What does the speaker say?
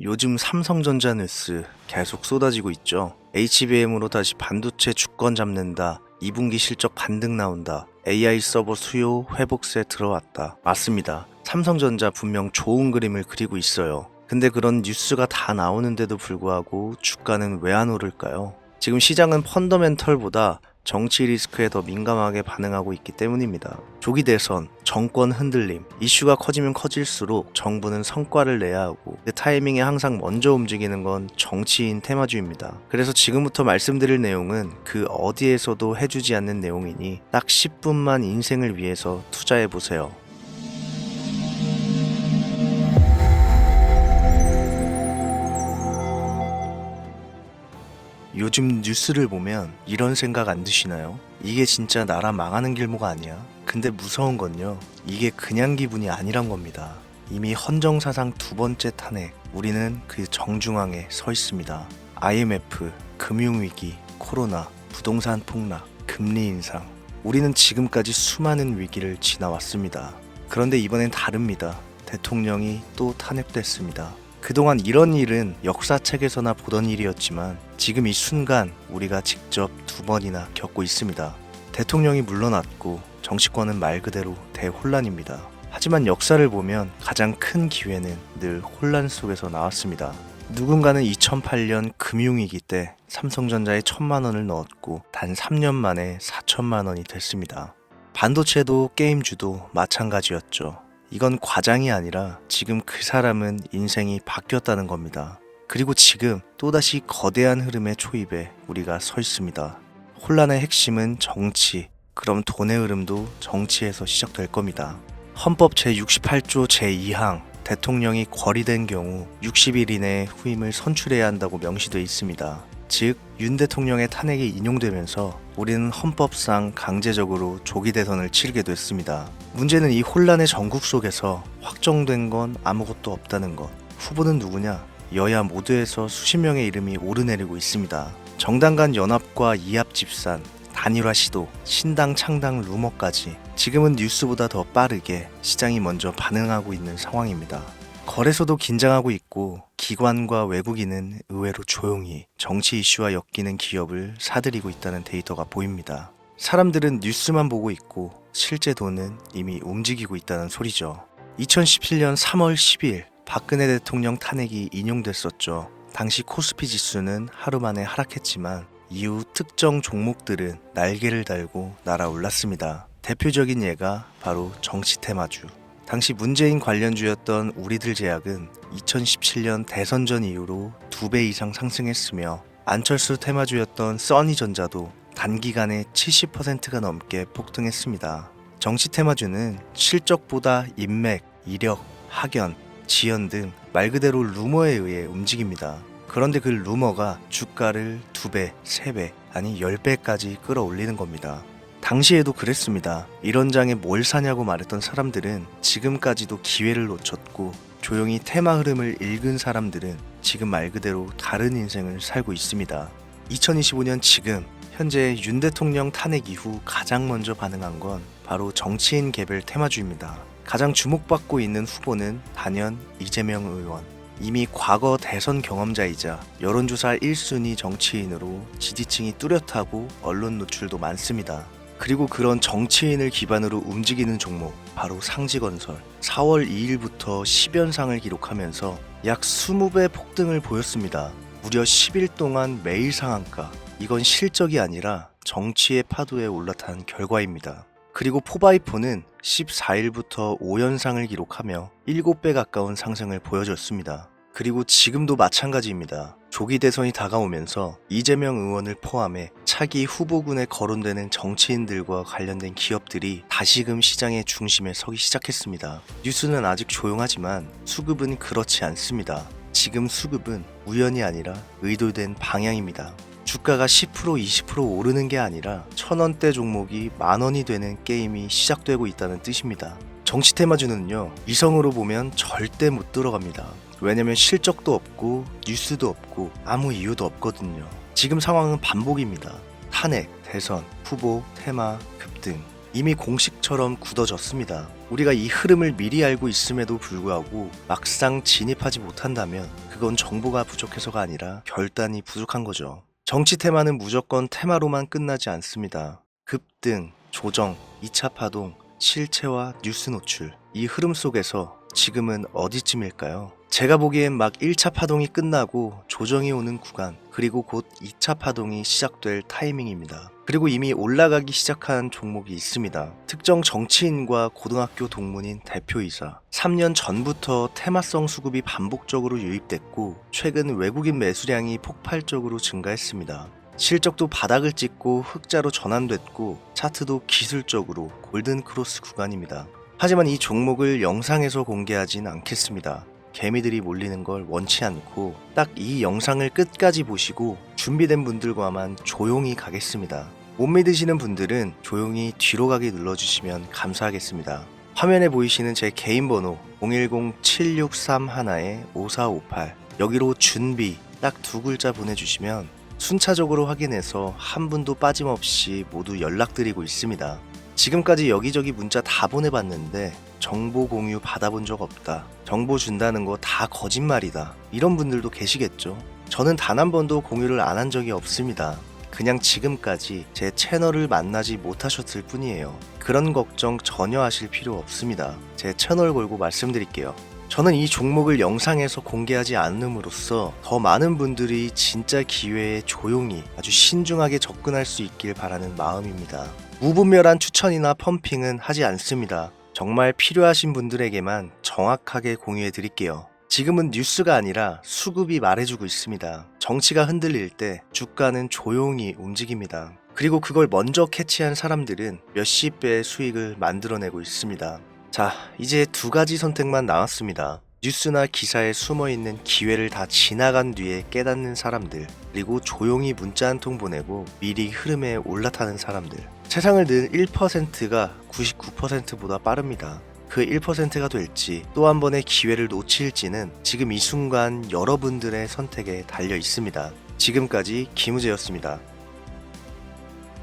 요즘 삼성전자 뉴스 계속 쏟아지고 있죠. HBM으로 다시 반도체 주권 잡는다. 2분기 실적 반등 나온다. AI 서버 수요 회복세 들어왔다. 맞습니다. 삼성전자 분명 좋은 그림을 그리고 있어요. 근데 그런 뉴스가 다 나오는데도 불구하고 주가는 왜 안 오를까요? 지금 시장은 펀더멘털보다 정치 리스크에 더 민감하게 반응하고 있기 때문입니다. 조기 대선, 정권 흔들림, 이슈가 커지면 커질수록 정부는 성과를 내야 하고 그 타이밍에 항상 먼저 움직이는 건 정치인 테마주입니다. 그래서 지금부터 말씀드릴 내용은 그 어디에서도 해주지 않는 내용이니 딱 10분만 인생을 위해서 투자해보세요. 요즘 뉴스를 보면 이런 생각 안 드시나요? 이게 진짜 나라 망하는 길모가 아니야? 근데 무서운 건요, 이게 그냥 기분이 아니란 겁니다. 이미 헌정사상 두 번째 탄핵, 우리는 그 정중앙에 서 있습니다. IMF, 금융위기, 코로나, 부동산 폭락, 금리 인상, 우리는 지금까지 수많은 위기를 지나왔습니다. 그런데 이번엔 다릅니다. 대통령이 또 탄핵됐습니다. 그동안 이런 일은 역사책에서나 보던 일이었지만 지금 이 순간 우리가 직접 두 번이나 겪고 있습니다. 대통령이 물러났고 정치권은 말 그대로 대혼란입니다. 하지만 역사를 보면 가장 큰 기회는 늘 혼란 속에서 나왔습니다. 누군가는 2008년 금융위기 때 삼성전자에 1,000만 원을 넣었고 단 3년 만에 4천만 원이 됐습니다. 반도체도 게임주도 마찬가지였죠. 이건 과장이 아니라 지금 그 사람은 인생이 바뀌었다는 겁니다. 그리고 지금 또다시 거대한 흐름의 초입에 우리가 서 있습니다. 혼란의 핵심은 정치, 그럼 돈의 흐름도 정치에서 시작될 겁니다. 헌법 제68조 제2항, 대통령이 거리된 경우 60일 이내에 후임을 선출해야 한다고 명시되어 있습니다. 즉, 윤 대통령의 탄핵이 인용되면서 우리는 헌법상 강제적으로 조기 대선을 치르게 됐습니다. 문제는 이 혼란의 전국 속에서 확정된 건 아무것도 없다는 것. 후보는 누구냐? 여야 모두에서 수십 명의 이름이 오르내리고 있습니다. 정당 간 연합과 이합 집산, 단일화 시도, 신당 창당 루머까지 지금은 뉴스보다 더 빠르게 시장이 먼저 반응하고 있는 상황입니다. 거래소도 긴장하고 있고 기관과 외국인은 의외로 조용히 정치 이슈와 엮이는 기업을 사들이고 있다는 데이터가 보입니다. 사람들은 뉴스만 보고 있고 실제 돈은 이미 움직이고 있다는 소리죠. 2017년 3월 10일 박근혜 대통령 탄핵이 인용됐었죠. 당시 코스피 지수는 하루 만에 하락했지만 이후 특정 종목들은 날개를 달고 날아올랐습니다. 대표적인 예가 바로 정치 테마주. 당시 문재인 관련주였던 우리들 제약은 2017년 대선 전 이후로 2배 이상 상승했으며 안철수 테마주였던 써니전자도 단기간에 70%가 넘게 폭등했습니다. 정치 테마주는 실적보다 인맥, 이력, 학연, 지연 등 말 그대로 루머에 의해 움직입니다. 그런데 그 루머가 주가를 2배, 3배, 아니 10배까지 끌어올리는 겁니다. 당시에도 그랬습니다. 이런 장에 뭘 사냐고 말했던 사람들은 지금까지도 기회를 놓쳤고 조용히 테마 흐름을 읽은 사람들은 지금 말 그대로 다른 인생을 살고 있습니다. 2025년 지금 현재 윤 대통령 탄핵 이후 가장 먼저 반응한 건 바로 정치인 개별 테마주입니다. 가장 주목받고 있는 후보는 단연 이재명 의원. 이미 과거 대선 경험자이자 여론조사 1순위 정치인으로 지지층이 뚜렷하고 언론 노출도 많습니다. 그리고 그런 정치인을 기반으로 움직이는 종목, 바로 상지건설. 4월 2일부터 10연상을 기록하면서 약 20배 폭등을 보였습니다. 무려 10일 동안 매일 상한가. 이건 실적이 아니라 정치의 파도에 올라탄 결과입니다. 그리고 포바이포는 14일부터 5연상을 기록하며 7배 가까운 상승을 보여줬습니다. 그리고 지금도 마찬가지입니다. 조기 대선이 다가오면서 이재명 의원을 포함해 차기 후보군에 거론되는 정치인들과 관련된 기업들이 다시금 시장의 중심에 서기 시작했습니다. 뉴스는 아직 조용하지만 수급은 그렇지 않습니다. 지금 수급은 우연이 아니라 의도된 방향입니다. 주가가 10% 20% 오르는 게 아니라 1,000원대 종목이 만원이 되는 게임이 시작되고 있다는 뜻입니다. 정치 테마주는요, 이성으로 보면 절대 못 들어갑니다. 왜냐면 실적도 없고 뉴스도 없고 아무 이유도 없거든요. 지금 상황은 반복입니다. 탄핵, 대선, 후보, 테마, 급등. 이미 공식처럼 굳어졌습니다. 우리가 이 흐름을 미리 알고 있음에도 불구하고 막상 진입하지 못한다면 그건 정보가 부족해서가 아니라 결단이 부족한 거죠. 정치 테마는 무조건 테마로만 끝나지 않습니다. 급등, 조정, 2차 파동, 실체와 뉴스 노출. 이 흐름 속에서 지금은 어디쯤일까요? 제가 보기엔 막 1차 파동이 끝나고 조정이 오는 구간, 그리고 곧 2차 파동이 시작될 타이밍입니다. 그리고 이미 올라가기 시작한 종목이 있습니다. 특정 정치인과 고등학교 동문인 대표이사. 3년 전부터 테마성 수급이 반복적으로 유입됐고 최근 외국인 매수량이 폭발적으로 증가했습니다. 실적도 바닥을 찍고 흑자로 전환됐고 차트도 기술적으로 골든 크로스 구간입니다. 하지만 이 종목을 영상에서 공개하진 않겠습니다. 개미들이 몰리는 걸 원치 않고 딱 이 영상을 끝까지 보시고 준비된 분들과만 조용히 가겠습니다. 못 믿으시는 분들은 조용히 뒤로 가기 눌러주시면 감사하겠습니다. 화면에 보이시는 제 개인 번호 010-7631-5458 여기로 준비 딱 두 글자 보내주시면 순차적으로 확인해서 한 분도 빠짐없이 모두 연락드리고 있습니다. 지금까지 여기저기 문자 다 보내봤는데 정보 공유 받아본 적 없다. 정보 준다는 거 다 거짓말이다. 이런 분들도 계시겠죠. 저는 단 한 번도 공유를 안 한 적이 없습니다. 그냥 지금까지 제 채널을 만나지 못하셨을 뿐이에요. 그런 걱정 전혀 하실 필요 없습니다. 제 채널 걸고 말씀드릴게요. 저는 이 종목을 영상에서 공개하지 않음으로써 더 많은 분들이 진짜 기회에 조용히 아주 신중하게 접근할 수 있길 바라는 마음입니다. 무분별한 추천이나 펌핑은 하지 않습니다. 정말 필요하신 분들에게만 정확하게 공유해 드릴게요. 지금은 뉴스가 아니라 수급이 말해주고 있습니다. 정치가 흔들릴 때 주가는 조용히 움직입니다. 그리고 그걸 먼저 캐치한 사람들은 몇십 배의 수익을 만들어내고 있습니다. 자, 이제 두 가지 선택만 남았습니다. 뉴스나 기사에 숨어있는 기회를 다 지나간 뒤에 깨닫는 사람들, 그리고 조용히 문자 한 통 보내고 미리 흐름에 올라타는 사람들. 세상을 는 1%가 99%보다 빠릅니다. 그 1%가 될지 또 한 번의 기회를 놓칠지는 지금 이 순간 여러분들의 선택에 달려 있습니다. 지금까지 김우재였습니다.